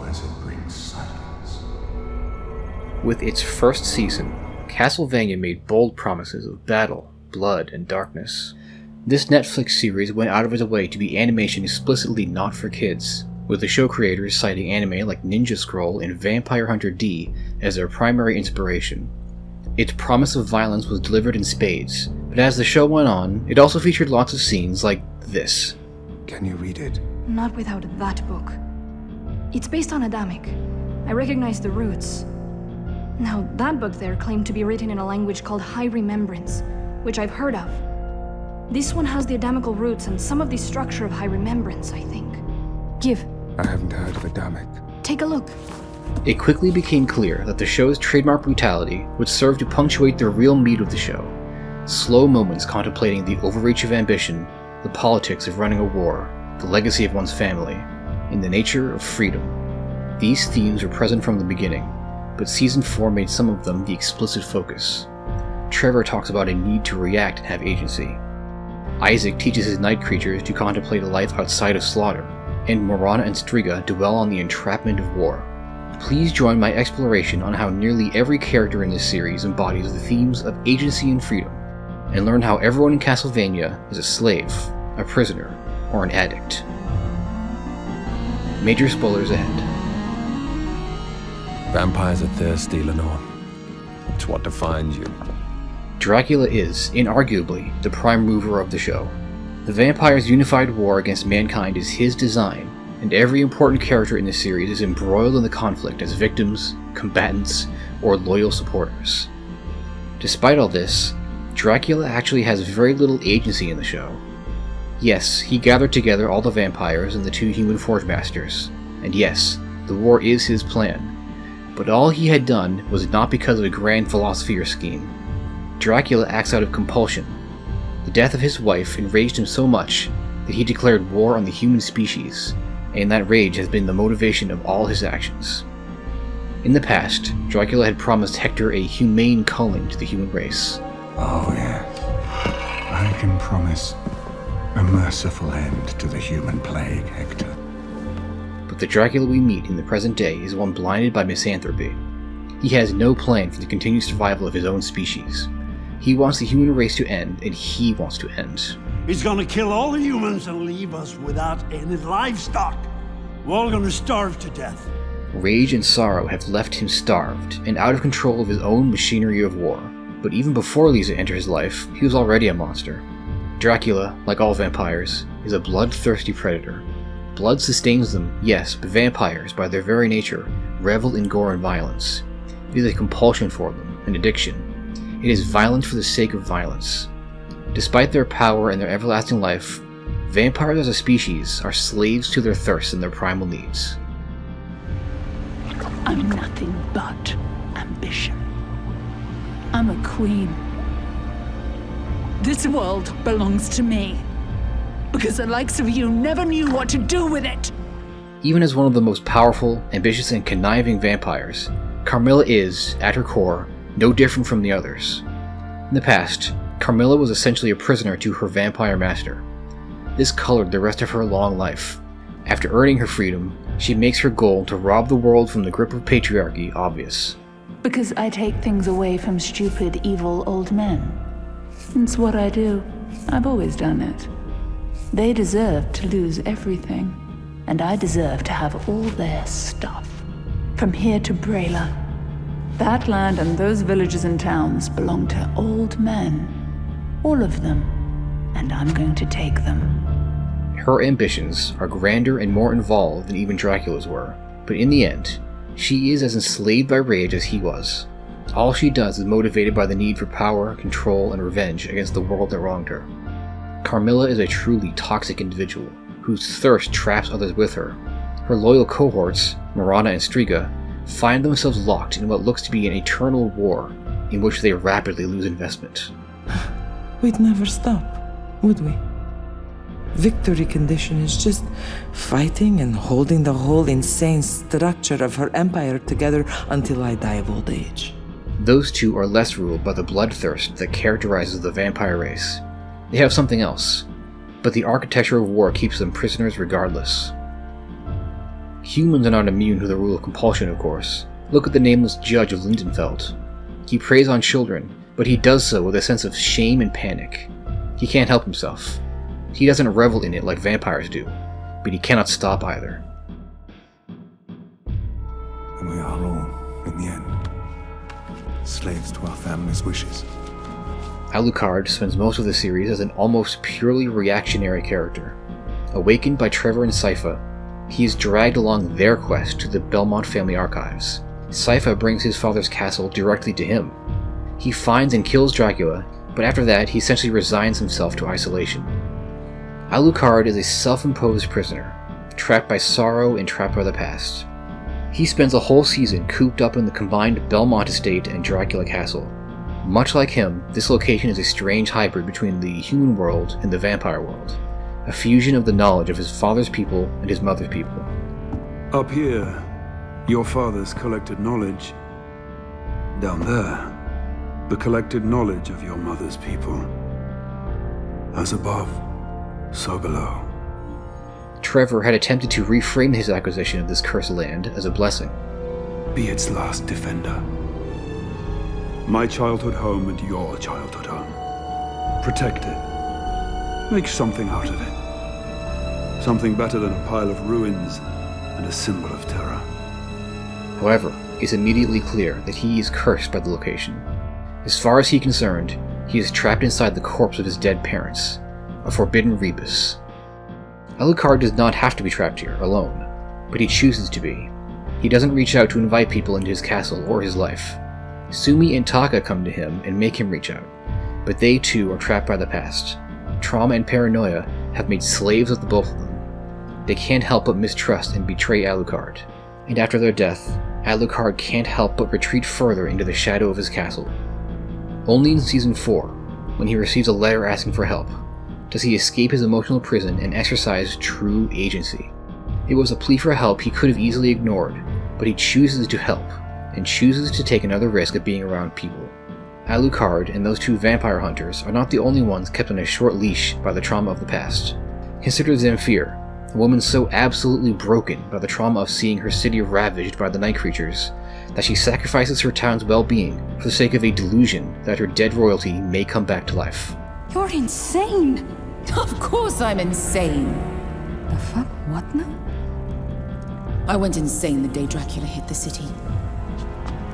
as it brings silence. With its first season, Castlevania made bold promises of battle, blood, and darkness. This Netflix series went out of its way to be animation explicitly not for kids, with the show creators citing anime like Ninja Scroll and Vampire Hunter D as their primary inspiration. Its promise of violence was delivered in spades, but as the show went on, it also featured lots of scenes like this. Can you read it? Not without that book. It's based on Adamic. I recognize the roots. Now, that book there claimed to be written in a language called High Remembrance, which I've heard of. This one has the Adamical roots and some of the structure of High Remembrance, I think. Give. I haven't heard of Adamic. Take a look. It quickly became clear that the show's trademark brutality would serve to punctuate the real meat of the show. Slow moments contemplating the overreach of ambition, the politics of running a war, the legacy of one's family, and the nature of freedom. These themes were present from the beginning, but Season 4 made some of them the explicit focus. Trevor talks about a need to react and have agency. Isaac teaches his night creatures to contemplate a life outside of slaughter, and Marana and Striga dwell on the entrapment of war. Please join my exploration on how nearly every character in this series embodies the themes of agency and freedom, and learn how everyone in Castlevania is a slave, a prisoner, or an addict. Major spoilers ahead. Vampires are thirsty, Lenore. It's what defines you. Dracula is, inarguably, the prime mover of the show. The vampire's unified war against mankind is his design, and every important character in the series is embroiled in the conflict as victims, combatants, or loyal supporters. Despite all this, Dracula actually has very little agency in the show. Yes, he gathered together all the vampires and the two human Forge Masters, and yes, the war is his plan. But all he had done was not because of a grand philosophy or scheme. Dracula acts out of compulsion. The death of his wife enraged him so much that he declared war on the human species, and that rage has been the motivation of all his actions. In the past, Dracula had promised Hector a humane culling to the human race. Oh, yes. I can promise a merciful end to the human plague, Hector. But the Dracula we meet in the present day is one blinded by misanthropy. He has no plan for the continued survival of his own species. He wants the human race to end, and he wants to end. He's gonna kill all the humans and leave us without any livestock. We're all gonna starve to death. Rage and sorrow have left him starved and out of control of his own machinery of war. But even before Lisa entered his life, he was already a monster. Dracula, like all vampires, is a bloodthirsty predator. Blood sustains them, yes, but vampires, by their very nature, revel in gore and violence. It is a compulsion for them, an addiction. It is violence for the sake of violence. Despite their power and their everlasting life, vampires as a species are slaves to their thirst and their primal needs. I'm nothing but ambition. I'm a queen. This world belongs to me, because the likes of you never knew what to do with it. Even as one of the most powerful, ambitious, and conniving vampires, Carmilla is, at her core, no different from the others. In the past, Carmilla was essentially a prisoner to her vampire master. This colored the rest of her long life. After earning her freedom, she makes her goal to rob the world from the grip of patriarchy obvious. Because I take things away from stupid, evil old men. It's what I do. I've always done it. They deserve to lose everything, and I deserve to have all their stuff. From here to Brayla. That land and those villages and towns belong to old men. All of them. And I'm going to take them. Her ambitions are grander and more involved than even Dracula's were, but in the end, she is as enslaved by rage as he was. All she does is motivated by the need for power, control, and revenge against the world that wronged her. Carmilla is a truly toxic individual, whose thirst traps others with her. Her loyal cohorts, Marana and Striga, find themselves locked in what looks to be an eternal war, in which they rapidly lose investment. We'd never stop, would we? Victory condition is just fighting and holding the whole insane structure of her empire together until I die of old age. Those two are less ruled by the bloodthirst that characterizes the vampire race. They have something else, but the architecture of war keeps them prisoners regardless. Humans are not immune to the rule of compulsion, of course. Look at the nameless judge of Lindenfeld. He preys on children, but he does so with a sense of shame and panic. He can't help himself. He doesn't revel in it like vampires do, but he cannot stop either. And we are all, in the end, slaves to our family's wishes. Alucard spends most of the series as an almost purely reactionary character. Awakened by Trevor and Sypha, he is dragged along their quest to the Belmont family archives. Sypha brings his father's castle directly to him. He finds and kills Dracula, but after that he essentially resigns himself to isolation. Alucard is a self-imposed prisoner, trapped by sorrow and trapped by the past. He spends a whole season cooped up in the combined Belmont estate and Dracula castle. Much like him, this location is a strange hybrid between the human world and the vampire world, a fusion of the knowledge of his father's people and his mother's people. Up here, your father's collected knowledge. Down there, the collected knowledge of your mother's people. As above, so below. Trevor had attempted to reframe his acquisition of this cursed land as a blessing. Be its last defender. My childhood home and your childhood home. Protect it. Make something out of it. Something better than a pile of ruins and a symbol of terror. However, it's immediately clear that he is cursed by the location. As far as he's concerned, he is trapped inside the corpse of his dead parents, a forbidden rebus. Alucard does not have to be trapped here, alone, but he chooses to be. He doesn't reach out to invite people into his castle or his life. Sumi and Taka come to him and make him reach out, but they too are trapped by the past. Trauma and paranoia have made slaves of the both of them. They can't help but mistrust and betray Alucard, and after their death, Alucard can't help but retreat further into the shadow of his castle. Only in Season 4, when he receives a letter asking for help, does he escape his emotional prison and exercise true agency. It was a plea for help he could have easily ignored, but he chooses to help, and chooses to take another risk of being around people. Alucard and those two vampire hunters are not the only ones kept on a short leash by the trauma of the past. Consider Zemfir, a woman so absolutely broken by the trauma of seeing her city ravaged by the night creatures, that she sacrifices her town's well-being for the sake of a delusion that her dead royalty may come back to life. You're insane! Of course I'm insane! The fuck? What now? I went insane the day Dracula hit the city.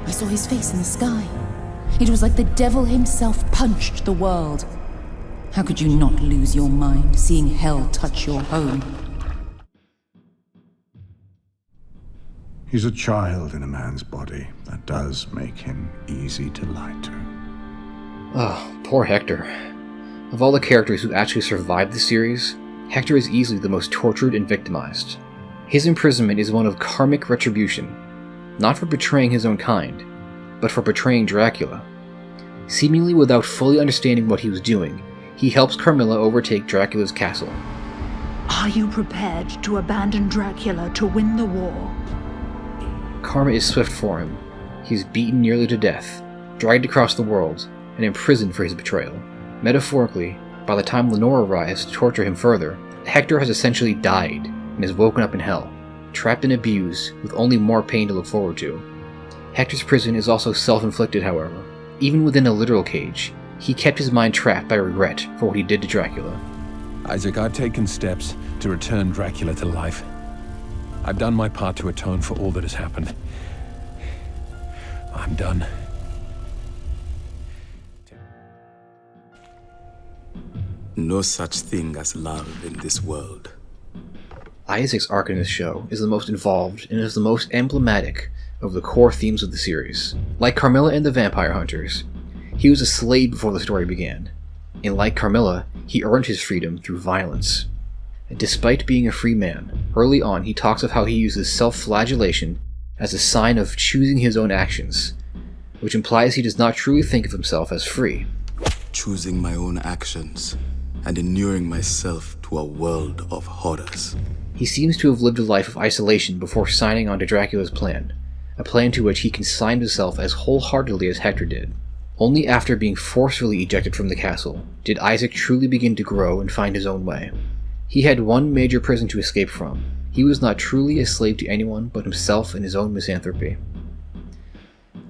I saw his face in the sky. It was like the devil himself punched the world. How could you not lose your mind, seeing hell touch your home? He's a child in a man's body. That does make him easy to lie to. Oh, poor Hector. Of all the characters who actually survived the series, Hector is easily the most tortured and victimized. His imprisonment is one of karmic retribution, not for betraying his own kind, but for betraying Dracula. Seemingly without fully understanding what he was doing, he helps Carmilla overtake Dracula's castle. Are you prepared to abandon Dracula to win the war? Karma is swift for him. He's beaten nearly to death, dragged across the world, and imprisoned for his betrayal. Metaphorically, by the time Lenore arrives to torture him further, Hector has essentially died and is woken up in hell, trapped and abused with only more pain to look forward to. Hector's prison is also self-inflicted, however. Even within a literal cage, he kept his mind trapped by regret for what he did to Dracula. Isaac, I've taken steps to return Dracula to life. I've done my part to atone for all that has happened. I'm done. No such thing as love in this world. Isaac's arc in this show is the most involved and is the most emblematic of the core themes of the series. Like Carmilla and the Vampire Hunters, he was a slave before the story began. And like Carmilla, he earned his freedom through violence. And despite being a free man, early on he talks of how he uses self-flagellation as a sign of choosing his own actions, which implies he does not truly think of himself as free. Choosing my own actions and inuring myself to a world of horrors. He seems to have lived a life of isolation before signing on to Dracula's plan, a plan to which he consigned himself as wholeheartedly as Hector did. Only after being forcefully ejected from the castle did Isaac truly begin to grow and find his own way. He had one major prison to escape from. he was not truly a slave to anyone but himself and his own misanthropy.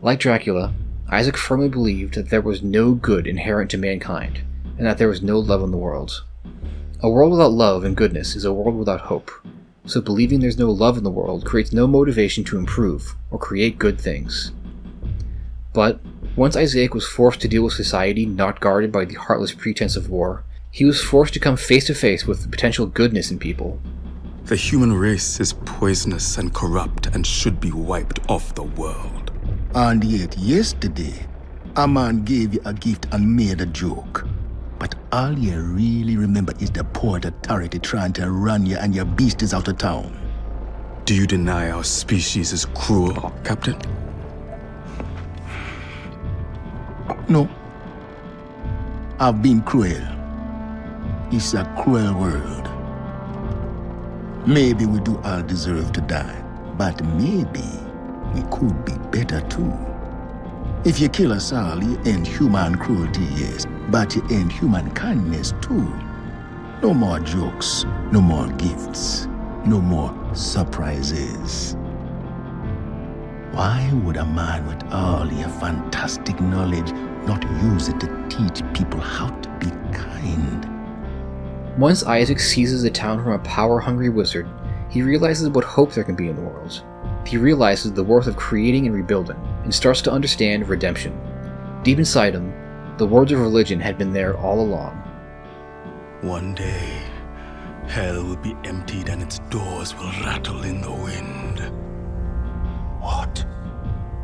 Like Dracula, Isaac firmly believed that there was no good inherent to mankind, and that there was no love in the world. A world without love and goodness is a world without hope, so believing there's no love in the world creates no motivation to improve or create good things. But once Isaac was forced to deal with society not guarded by the heartless pretense of war, he was forced to come face to face with the potential goodness in people. The human race is poisonous and corrupt and should be wiped off the world. And yet yesterday, a man gave you a gift and made a joke. But all you really remember is the Port Authority trying to run you and your beasties out of town. Do you deny our species is cruel, Captain? No. I've been cruel. It's a cruel world. Maybe we do all deserve to die, but maybe we could be better too. If you kill us all, you end human cruelty, yes, but you end human kindness too. No more jokes, no more gifts, no more surprises. Why would a man with all your fantastic knowledge not use it to teach people how to be kind? Once Isaac seizes the town from a power-hungry wizard, he realizes what hope there can be in the world. He realizes the worth of creating and rebuilding, and starts to understand redemption. Deep inside him, the words of religion had been there all along. One day, hell will be emptied and its doors will rattle in the wind. What?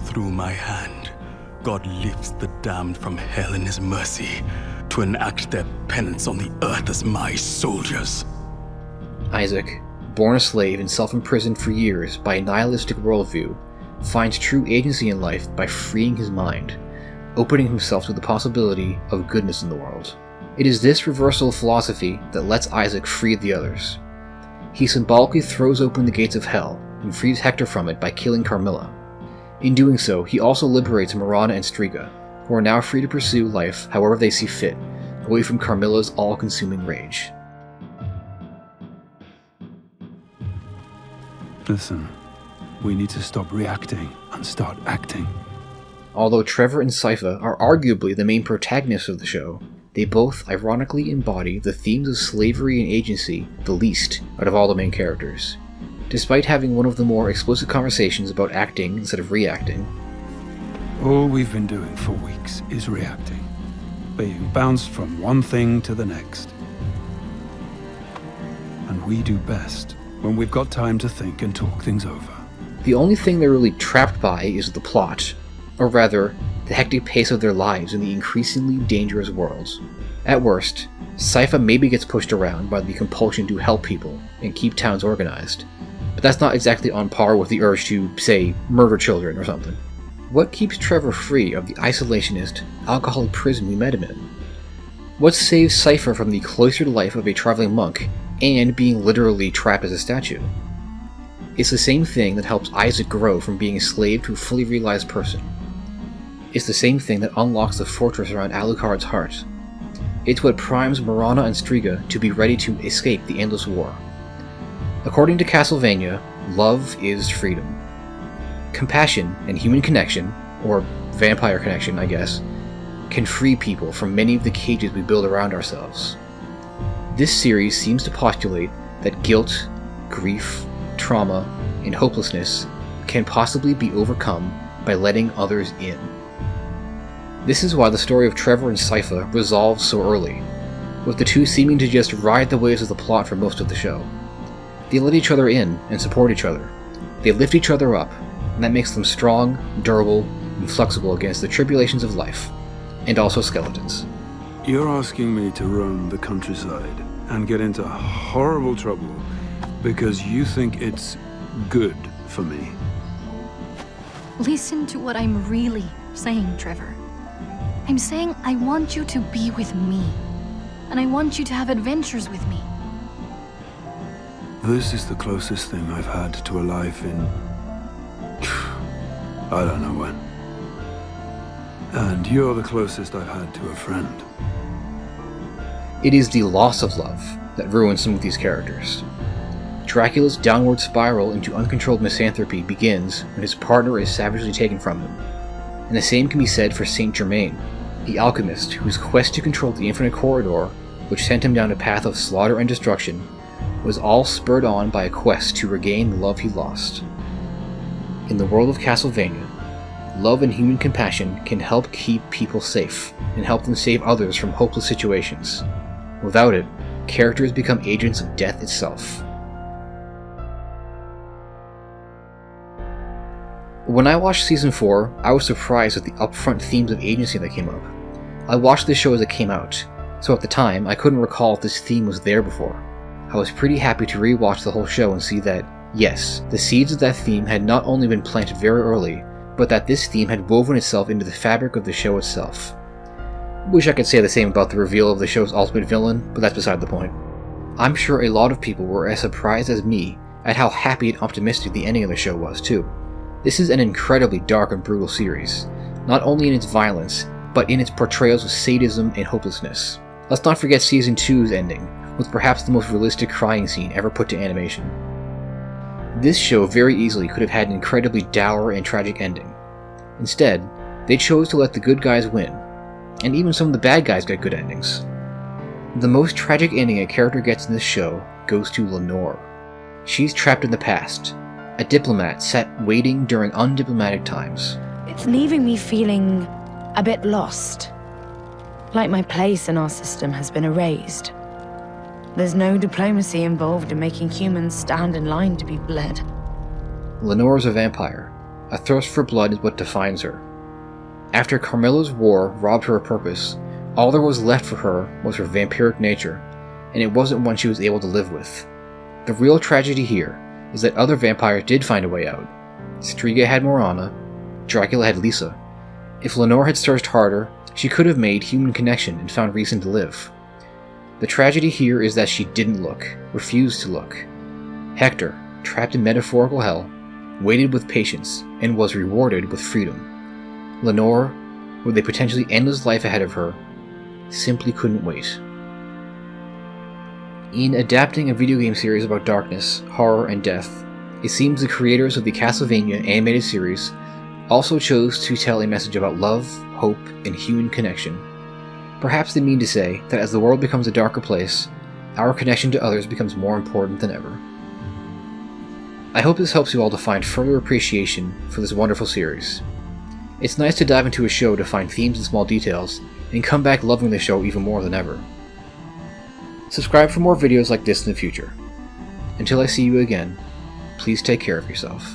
Through my hand, God lifts the damned from hell in his mercy to enact their penance on the earth as my soldiers. Isaac, born a slave and self-imprisoned for years by a nihilistic worldview, finds true agency in life by freeing his mind, opening himself to the possibility of goodness in the world. It is this reversal of philosophy that lets Isaac free the others. He symbolically throws open the gates of hell and frees Hector from it by killing Carmilla. In doing so, he also liberates Marana and Striga, who are now free to pursue life however they see fit, away from Carmilla's all-consuming rage. Listen, we need to stop reacting and start acting. Although Trevor and Sypha are arguably the main protagonists of the show, they both ironically embody the themes of slavery and agency the least out of all the main characters. Despite having one of the more explicit conversations about acting instead of reacting, all we've been doing for weeks is reacting, being bounced from one thing to the next. And we do best when we've got time to think and talk things over. the only thing they're really trapped by is the plot, or rather, the hectic pace of their lives in the increasingly dangerous worlds. At worst, Sypha maybe gets pushed around by the compulsion to help people and keep towns organized, but that's not exactly on par with the urge to, say, murder children or something. What keeps Trevor free of the isolationist, alcoholic prison we met him in? What saves Sypha from the cloistered life of a traveling monk and being literally trapped as a statue? It's the same thing that helps Isaac grow from being a slave to a fully realized person. It's the same thing that unlocks the fortress around Alucard's heart. It's what primes Marana and Striga to be ready to escape the endless war. According to Castlevania, love is freedom. Compassion and human connection, or vampire connection, I guess, can free people from many of the cages we build around ourselves. This series seems to postulate that guilt, grief, trauma, and hopelessness can possibly be overcome by letting others in. This is why the story of Trevor and Sypha resolves so early, with the two seeming to just ride the waves of the plot for most of the show. They let each other in and support each other. They lift each other up, and that makes them strong, durable, and flexible against the tribulations of life, and also skeletons. You're asking me to roam the countryside and get into horrible trouble because you think it's good for me. Listen to what I'm really saying, Trevor. I'm saying I want you to be with me, and I want you to have adventures with me. This is the closest thing I've had to a life in... I don't know when. And you're the closest I've had to a friend. It is the loss of love that ruins some of these characters. Dracula's downward spiral into uncontrolled misanthropy begins when his partner is savagely taken from him. And the same can be said for Saint Germain, the alchemist whose quest to control the infinite corridor, which sent him down a path of slaughter and destruction, was all spurred on by a quest to regain the love he lost. In the world of Castlevania, love and human compassion can help keep people safe and help them save others from hopeless situations. Without it, characters become agents of death itself. When I watched Season 4, I was surprised at the upfront themes of agency that came up. I watched the show as it came out, so at the time I couldn't recall if this theme was there before. I was pretty happy to rewatch the whole show and see that, yes, the seeds of that theme had not only been planted very early, but that this theme had woven itself into the fabric of the show itself. Wish I could say the same about the reveal of the show's ultimate villain, but that's beside the point. I'm sure a lot of people were as surprised as me at how happy and optimistic the ending of the show was too. This is an incredibly dark and brutal series, not only in its violence, but in its portrayals of sadism and hopelessness. Let's not forget Season 2's ending, with perhaps the most realistic crying scene ever put to animation. This show very easily could have had an incredibly dour and tragic ending. Instead, they chose to let the good guys win, and even some of the bad guys got good endings. The most tragic ending a character gets in this show goes to Lenore. She's trapped in the past, a diplomat sat waiting during undiplomatic times. It's leaving me feeling a bit lost. Like my place in our system has been erased. There's no diplomacy involved in making humans stand in line to be bled. Lenore is a vampire. A thirst for blood is what defines her. After Carmilla's war robbed her of purpose, all there was left for her was her vampiric nature, and it wasn't one she was able to live with. The real tragedy here is that other vampires did find a way out. Striga had Morana, Dracula had Lisa. If Lenore had searched harder, she could have made human connection and found reason to live. The tragedy here is that she didn't look, refused to look. Hector, trapped in metaphorical hell, waited with patience and was rewarded with freedom. Lenore, with a potentially endless life ahead of her, simply couldn't wait. In adapting a video game series about darkness, horror, and death, it seems the creators of the Castlevania animated series also chose to tell a message about love, hope, and human connection. Perhaps they mean to say that as the world becomes a darker place, our connection to others becomes more important than ever. I hope this helps you all to find further appreciation for this wonderful series. It's nice to dive into a show to find themes and small details, and come back loving the show even more than ever. Subscribe for more videos like this in the future. Until I see you again, please take care of yourself.